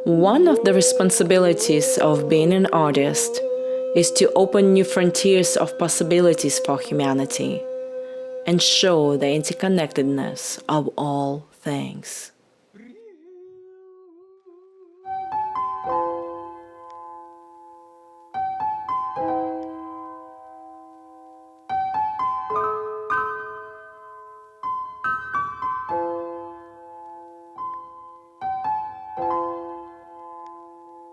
One of the responsibilities of being an artist is to open new frontiers of possibilities for humanity and show the interconnectedness of all things.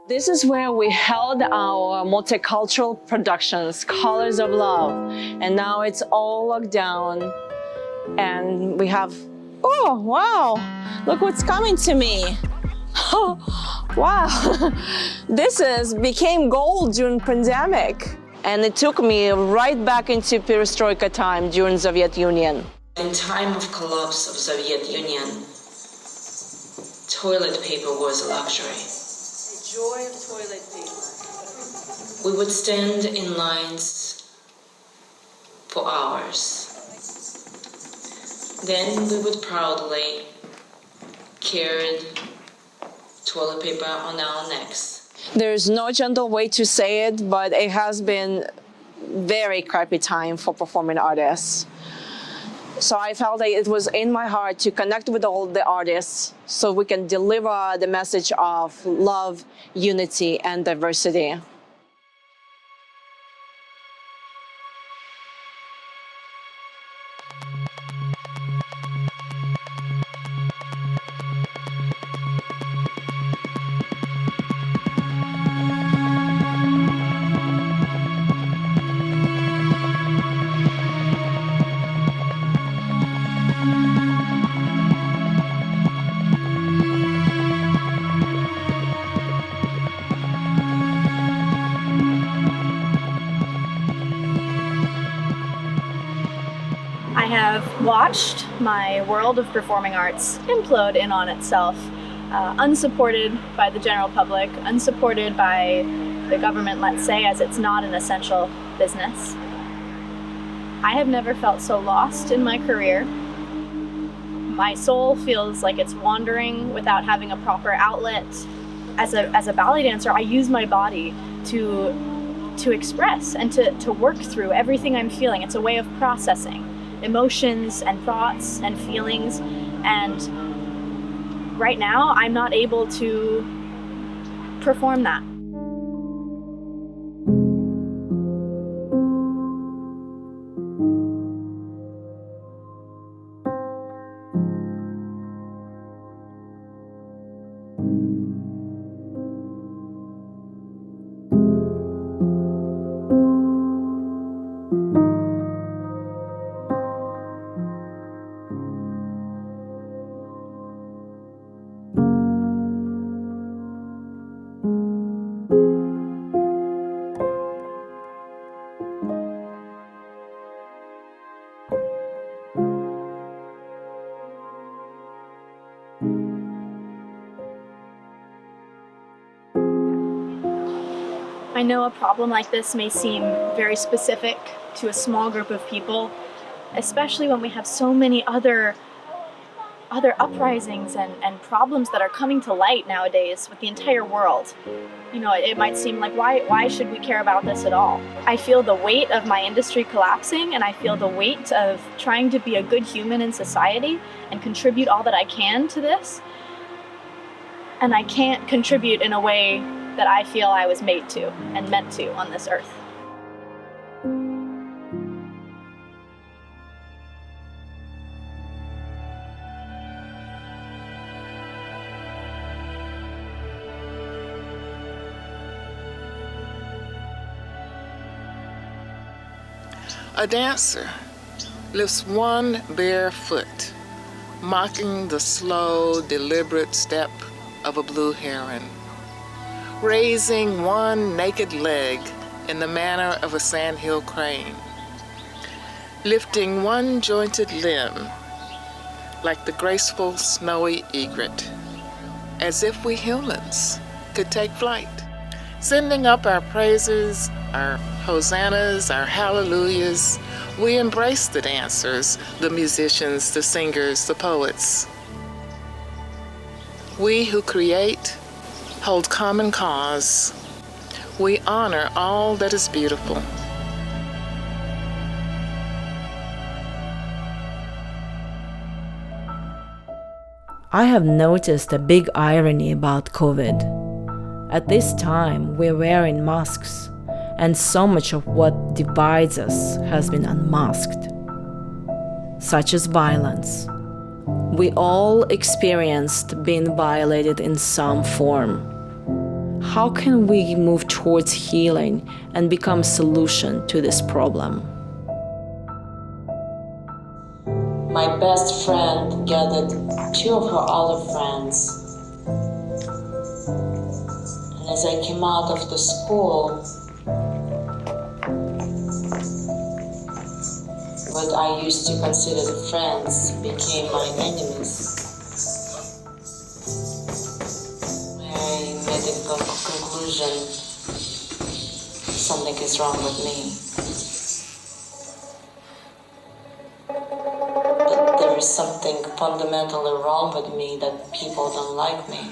This is where we held our multicultural productions, Colors of Love. And now it's all locked down. And we have, oh, wow, look what's coming to me. Oh, wow, became gold during pandemic. And it took me right back into perestroika time during Soviet Union. In time of collapse of Soviet Union, toilet paper was a luxury. Joy of toilet paper. We would stand in lines for hours. Then we would proudly carry toilet paper on our necks. There's no gentle way to say it, but it has been very crappy time for performing artists. So I felt that it was in my heart to connect with all the artists so we can deliver the message of love, unity, and diversity. I have watched my world of performing arts implode in on itself, unsupported by the general public, unsupported by the government, let's say, as it's not an essential business. I have never felt so lost in my career. My soul feels like it's wandering without having a proper outlet. As a ballet dancer, I use my body to express and to work through everything I'm feeling. It's a way of processing emotions and thoughts and feelings, and right now I'm not able to perform that. I know a problem like this may seem very specific to a small group of people, especially when we have so many other uprisings and problems that are coming to light nowadays with the entire world. You know, it might seem like, why should we care about this at all? I feel the weight of my industry collapsing, and I feel the weight of trying to be a good human in society and contribute all that I can to this. And I can't contribute in a way that I feel I was made to and meant to on this earth. A dancer lifts one bare foot mocking the slow, deliberate step of a blue heron, raising one naked leg in the manner of a sandhill crane, lifting one jointed limb like the graceful snowy egret, as if we humans could take flight, sending up our praises, our hosannas, our hallelujahs. We embrace the dancers, the musicians, the singers, the poets. We who create hold common cause. We honor all that is beautiful. I have noticed a big irony about COVID. At this time, we're wearing masks, and so much of what divides us has been unmasked, such as violence. We all experienced being violated in some form. How can we move towards healing and become a solution to this problem? My best friend gathered 2 of her other friends. And as I came out of the school, what I used to consider the friends became my enemies. I made a conclusion, something is wrong with me. That there is something fundamentally wrong with me, that people don't like me.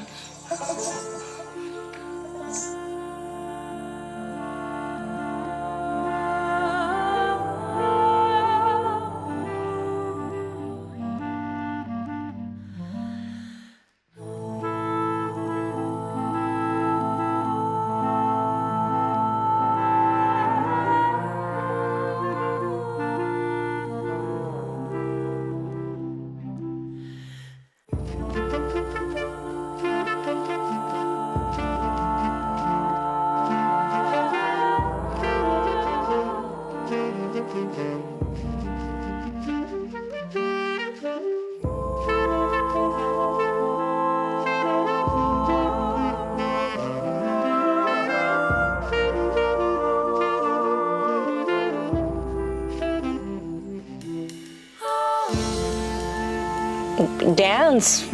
Dance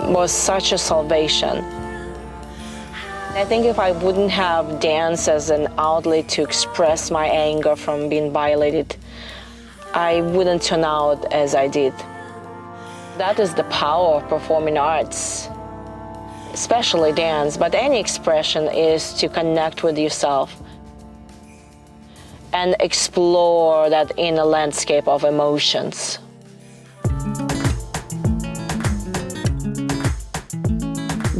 was such a salvation. I think if I wouldn't have dance as an outlet to express my anger from being violated, I wouldn't turn out as I did. That is the power of performing arts, especially dance, but any expression is to connect with yourself and explore that inner landscape of emotions.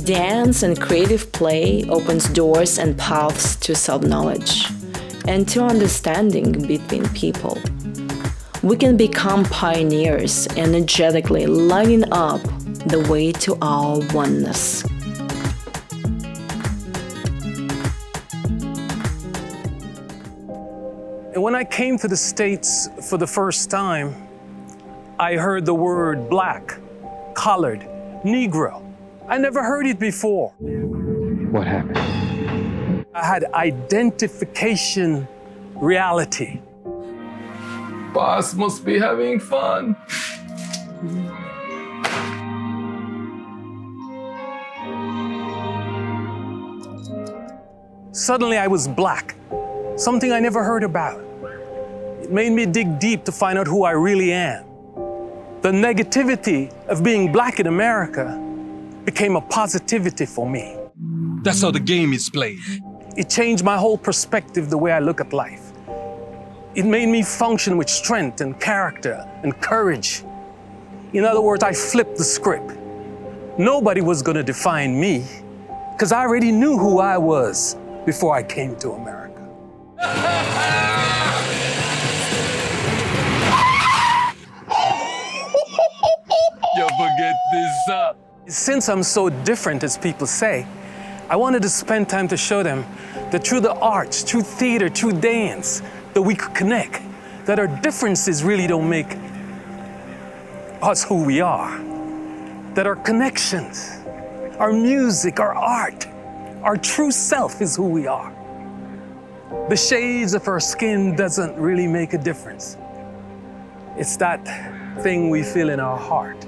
Dance and creative play opens doors and paths to self-knowledge and to understanding between people. We can become pioneers, energetically lighting up the way to our oneness. And when I came to the States for the first time, I heard the word black, colored, Negro. I never heard it before. What happened? I had identification reality. Boss must be having fun. Suddenly I was black, something I never heard about. It made me dig deep to find out who I really am. The negativity of being black in America became a positivity for me. That's how the game is played. It changed my whole perspective, the way I look at life. It made me function with strength and character and courage. In other words, I flipped the script. Nobody was going to define me because I already knew who I was before I came to America. You forget this up. Since I'm so different, as people say, I wanted to spend time to show them that through the arts, through theater, through dance, that we could connect, that our differences really don't make us who we are. that our connections, our music, our art, our true self is who we are. The shades of our skin doesn't really make a difference. It's that thing we feel in our heart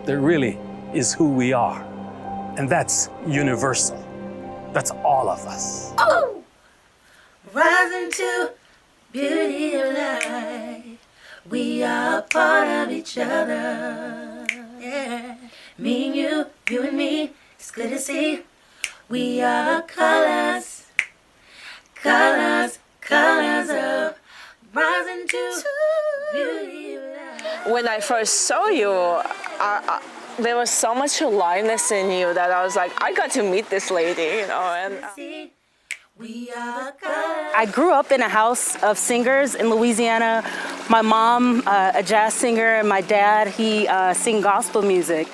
that really is who we are. And that's universal. That's all of us. Oh! Rising to beauty of life. We are a part of each other. Yeah. Me and you and me. It's good to see. We are colors, colors, colors of rising to beauty of life. When I first saw you, there was so much aliveness in you that I was like, I got to meet this lady, you know. And I grew up in a house of singers in Louisiana. My mom, a jazz singer, and my dad, he sing gospel music.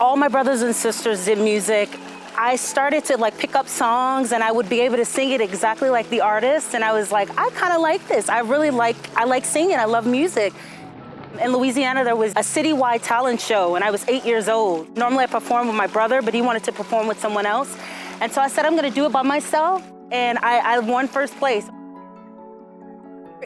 All my brothers and sisters did music. I started to pick up songs, and I would be able to sing it exactly like the artist. And I was like, I kind of like this. I like singing. I love music. In Louisiana, there was a citywide talent show, and I was 8 years old. Normally, I performed with my brother, but he wanted to perform with someone else. And so I said, I'm going to do it by myself. And I won first place.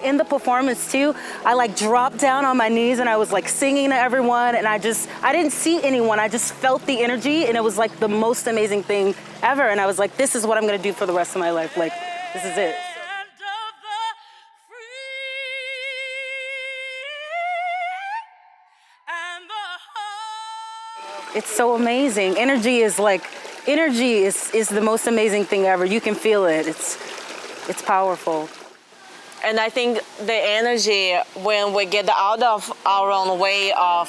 In the performance too, I dropped down on my knees and I was singing to everyone, and I didn't see anyone. I just felt the energy, and it was the most amazing thing ever. And I was like, this is what I'm gonna do for the rest of my life. This is it. It's so amazing. Energy is the most amazing thing ever. You can feel it. It's powerful. And I think the energy, when we get out of our own way of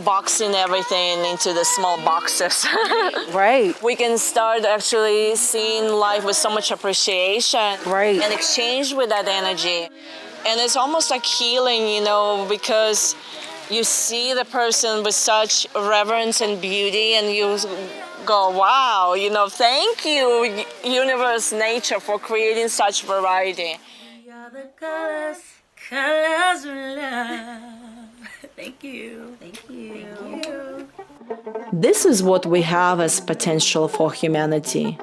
boxing everything into the small boxes, Right. we can start actually seeing life with so much appreciation, Right. and exchange with that energy. And it's almost like healing, you know, because you see the person with such reverence and beauty, and you go, wow, you know, thank you, universe, nature, for creating such variety. The colors, colors of love. Thank you. Thank you. Thank you. This is what we have as potential for humanity: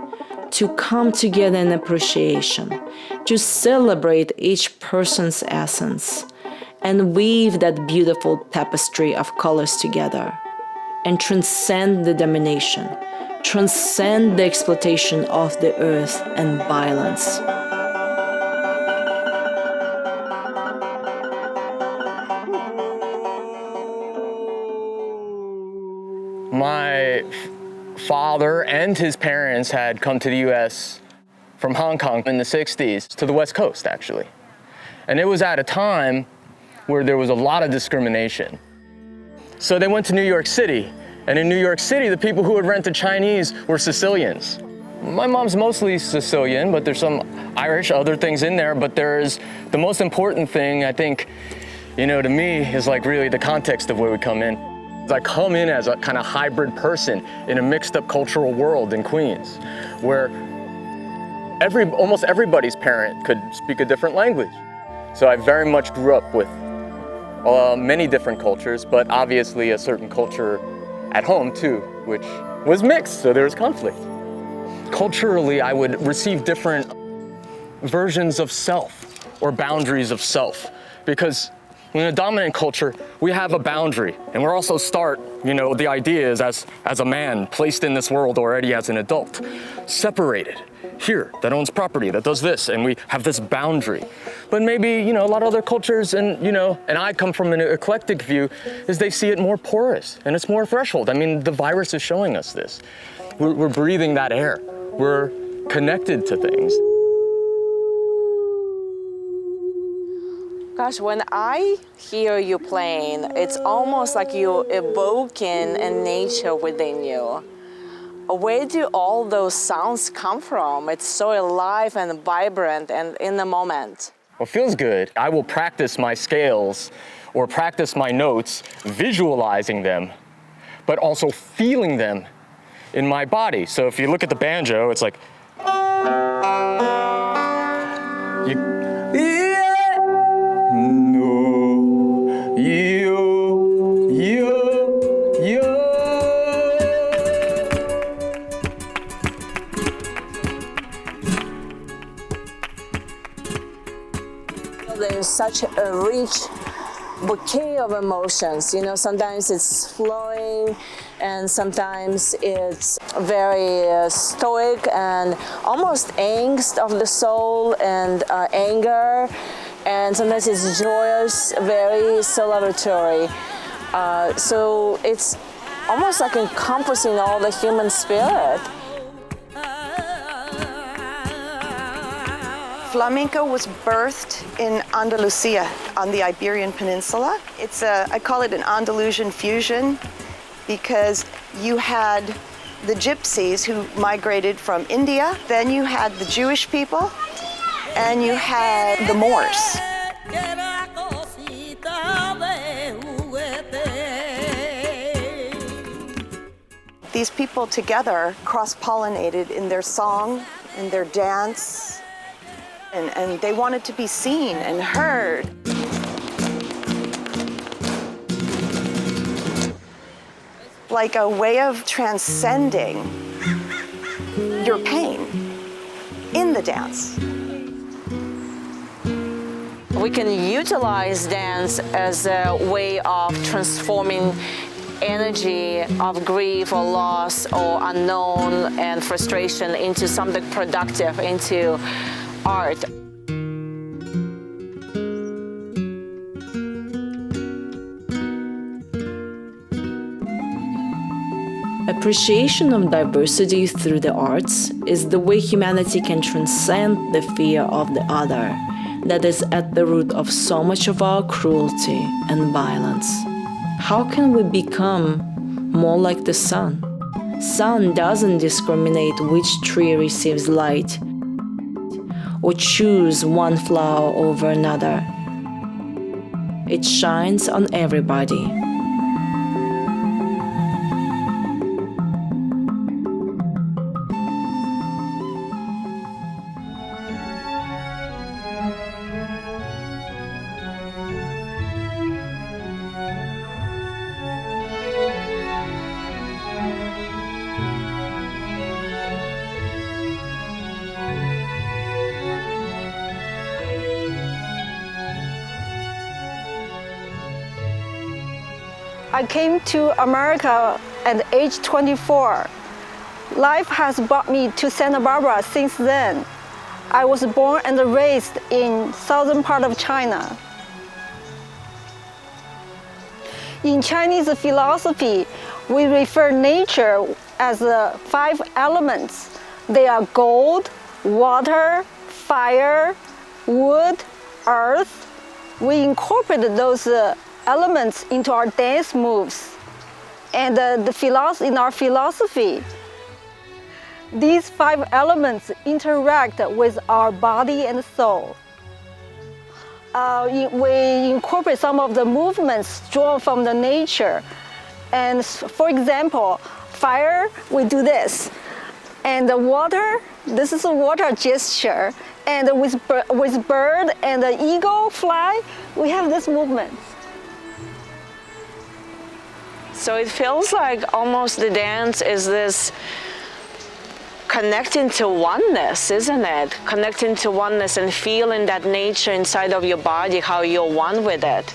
to come together in appreciation, to celebrate each person's essence, and weave that beautiful tapestry of colors together, and transcend the domination, transcend the exploitation of the earth and violence. My father and his parents had come to the U.S. from Hong Kong in the 60s to the West Coast, actually. And it was at a time where there was a lot of discrimination. So they went to New York City. And in New York City, the people who would rent the Chinese were Sicilians. My mom's mostly Sicilian, but there's some Irish, other things in there. But there's the most important thing, I think, you know, to me, is really the context of where we come in. I come in as a kind of hybrid person in a mixed up cultural world in Queens, where almost everybody's parent could speak a different language. So I very much grew up with many different cultures, but obviously a certain culture at home too, which was mixed, so there was conflict. Culturally, I would receive different versions of self or boundaries of self, because in a dominant culture, we have a boundary, and we're also the idea is as a man placed in this world already as an adult, separated, here, that owns property, that does this, and we have this boundary. But maybe, a lot of other cultures, and I come from an eclectic view, is they see it more porous, and it's more threshold. I mean, the virus is showing us this. We're breathing that air. We're connected to things. Gosh, when I hear you playing, it's almost like you're evoking a nature within you. Where do all those sounds come from? It's so alive and vibrant and in the moment. Well, it feels good. I will practice my scales or practice my notes, visualizing them, but also feeling them in my body. So if you look at the banjo, it's like, no, yo, yo, yo. There's such a rich bouquet of emotions. Sometimes it's flowing, and sometimes it's very stoic and almost angst of the soul and anger, and sometimes it's joyous, very celebratory. So it's almost like encompassing all the human spirit. Flamenco was birthed in Andalusia on the Iberian Peninsula. I call it an Andalusian fusion because you had the gypsies who migrated from India, then you had the Jewish people, and you had the Moors. These people together cross-pollinated in their song, in their dance, and they wanted to be seen and heard. Like a way of transcending your pain in the dance. We can utilize dance as a way of transforming energy of grief or loss or unknown and frustration into something productive, into art. Appreciation of diversity through the arts is the way humanity can transcend the fear of the other that is at the root of so much of our cruelty and violence. How can we become more like the sun? Sun doesn't discriminate which tree receives light or choose one flower over another. It shines on everybody. I came to America at age 24. Life has brought me to Santa Barbara since then. I was born and raised in southern part of China. In Chinese philosophy, we refer nature as the 5 elements. They are gold, water, fire, wood, earth. We incorporated those elements into our dance moves. And in our philosophy, these 5 elements interact with our body and soul. We incorporate some of the movements drawn from the nature. And for example, fire, we do this. And the water, this is a water gesture. And with bird and the eagle fly, we have this movement. So it feels like almost the dance is this connecting to oneness, isn't it? Connecting to oneness and feeling that nature inside of your body, how you're one with it.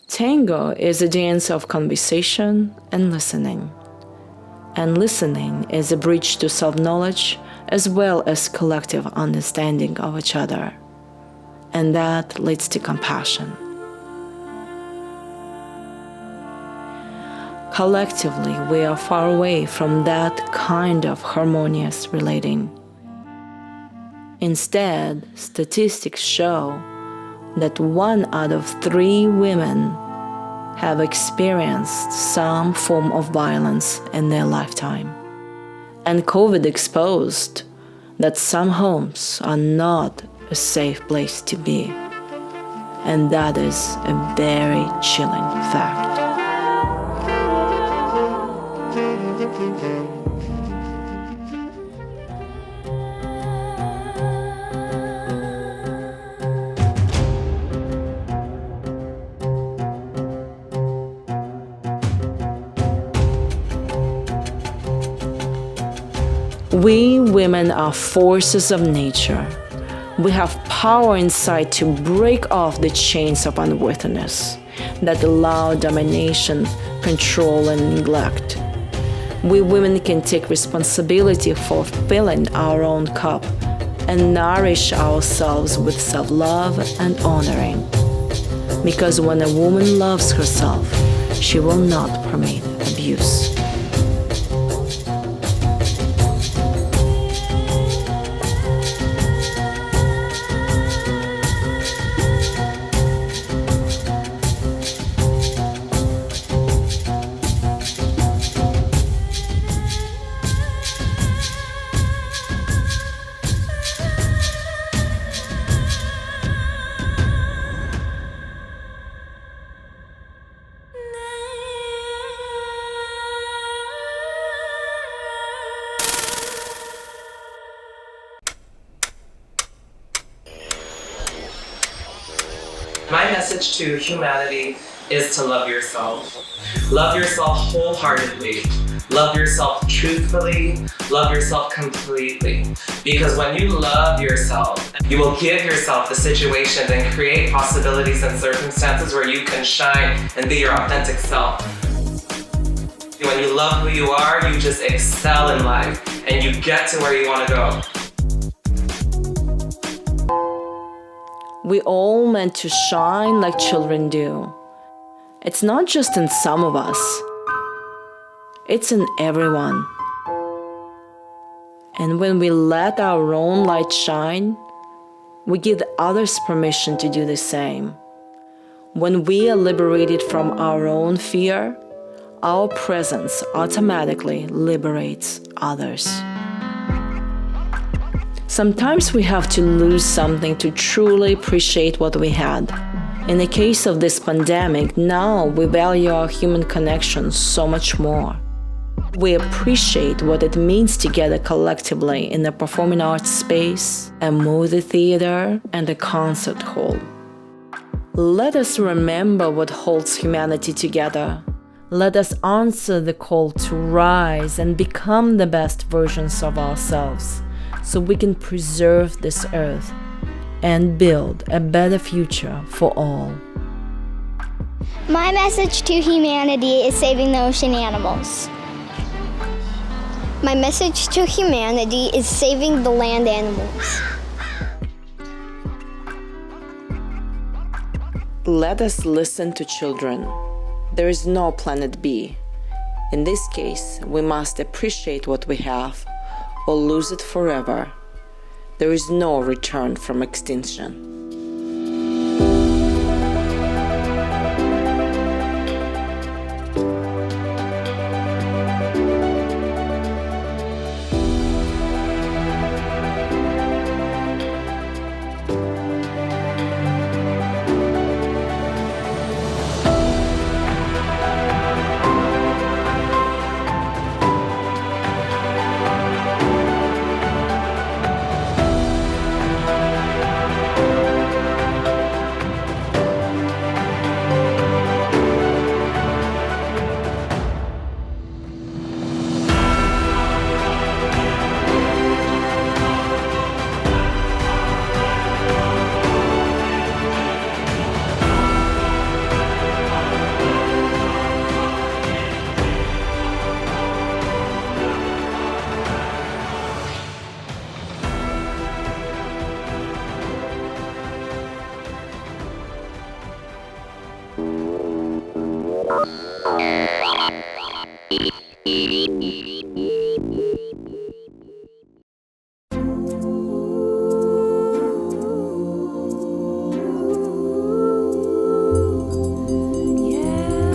Tango is a dance of conversation and listening. And listening is a bridge to self-knowledge as well as collective understanding of each other. And that leads to compassion. Collectively, we are far away from that kind of harmonious relating. Instead, statistics show that 1 out of 3 women have experienced some form of violence in their lifetime. And COVID exposed that some homes are not a safe place to be. And that is a very chilling fact. We women are forces of nature. We have power inside to break off the chains of unworthiness that allow domination, control, and neglect. We women can take responsibility for filling our own cup and nourish ourselves with self-love and honoring. Because when a woman loves herself, she will not permit abuse. My message to humanity is to love yourself. Love yourself wholeheartedly. Love yourself truthfully. Love yourself completely. Because when you love yourself, you will give yourself the situations and create possibilities and circumstances where you can shine and be your authentic self. When you love who you are, you just excel in life and you get to where you want to go. We all meant to shine like children do. It's not just in some of us. It's in everyone. And when we let our own light shine, we give others permission to do the same. When we are liberated from our own fear, our presence automatically liberates others. Sometimes we have to lose something to truly appreciate what we had. In the case of this pandemic, now we value our human connections so much more. We appreciate what it means to gather collectively in a performing arts space, a movie theater, and a concert hall. Let us remember what holds humanity together. Let us answer the call to rise and become the best versions of ourselves, so we can preserve this earth and build a better future for all. My message to humanity is saving the ocean animals. My message to humanity is saving the land animals. Let us listen to children. There is no planet B. In this case, we must appreciate what we have or lose it forever. There is no return from extinction. Yeah.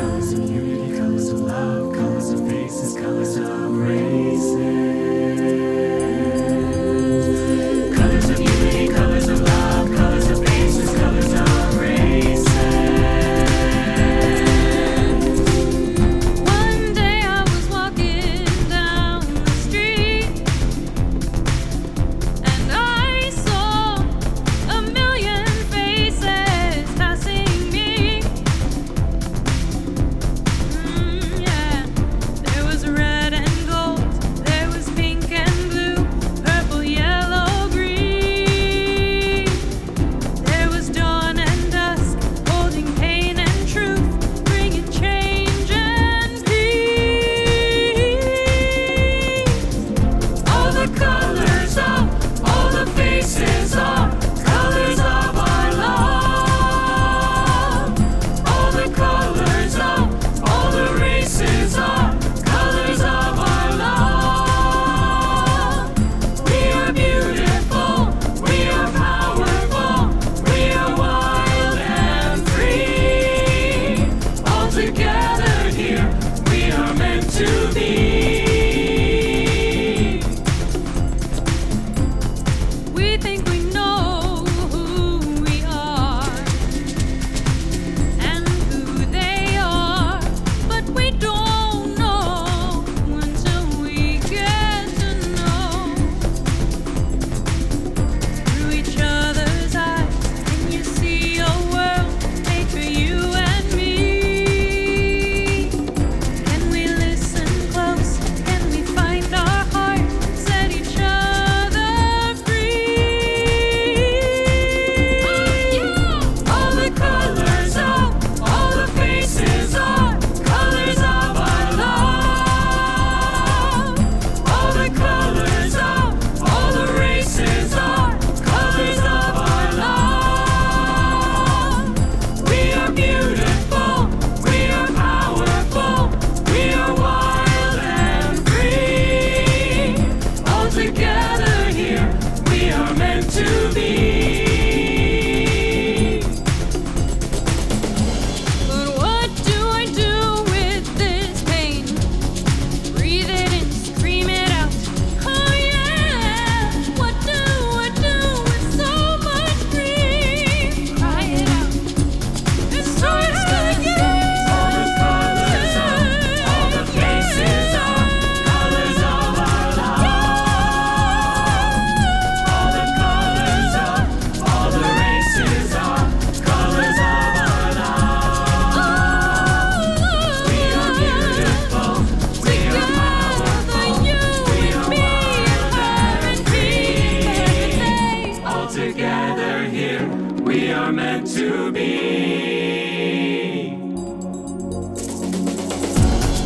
to be.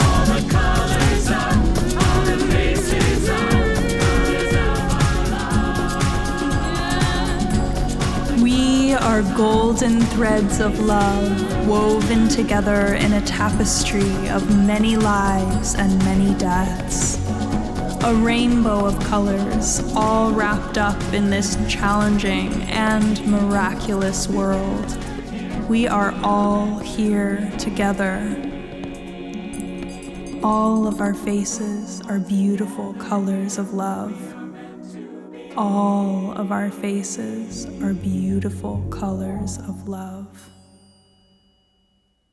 All the colors are, all the faces are, colors of our love. We are golden threads of love, woven together in a tapestry of many lives and many deaths. A rainbow of colors, all wrapped up in this challenging and miraculous world. We are all here together. All of our faces are beautiful colors of love. All of our faces are beautiful colors of love.